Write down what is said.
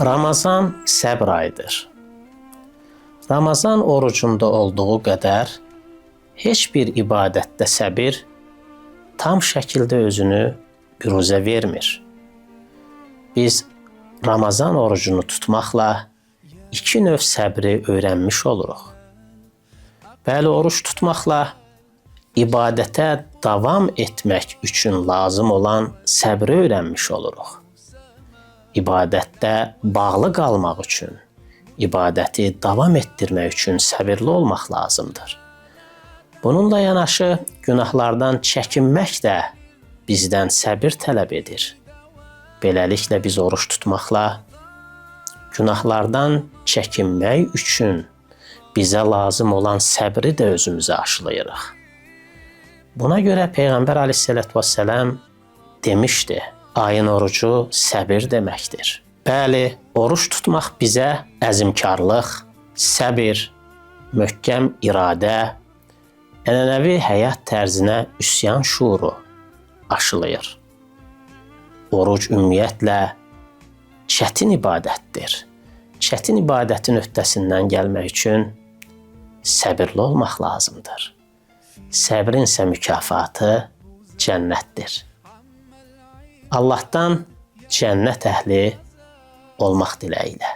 Ramazan səbr ayıdır. Ramazan orucunda olduğu qədər heç bir ibadətdə səbir tam şəkildə özünü büruzə vermir. Biz Ramazan orucunu tutmaqla iki növ səbri öyrənmiş oluruq. Bəli, oruç tutmaqla ibadətə davam etmək üçün lazım olan səbri öyrənmiş oluruq. İbadətdə bağlı qalmaq üçün, ibadəti davam etdirmək üçün səbirli olmaq lazımdır. Bununla yanaşı, günahlardan çəkinmək də bizdən səbir tələb edir. Beləliklə biz oruç tutmaqla günahlardan çəkinmək üçün bizə lazım olan səbri də özümüzə aşılayırıq. Buna görə Peyğəmbər Aleyhisselatü Vesselam demişdi, ayın orucu səbir deməkdir. Bəli, oruç tutmaq bizə əzmkarlıq, səbir, möhkəm iradə, ənənəvi həyat tərzinə üsyan şuuru aşılayır. Oruc ümumiyyətlə çətin ibadətdir. Çətin ibadətin öhdəsindən gəlmək üçün səbirli olmaq lazımdır. Səbrin isə mükafatı cənnətdir. Allahdan cənnət əhli olmaq diləyilə.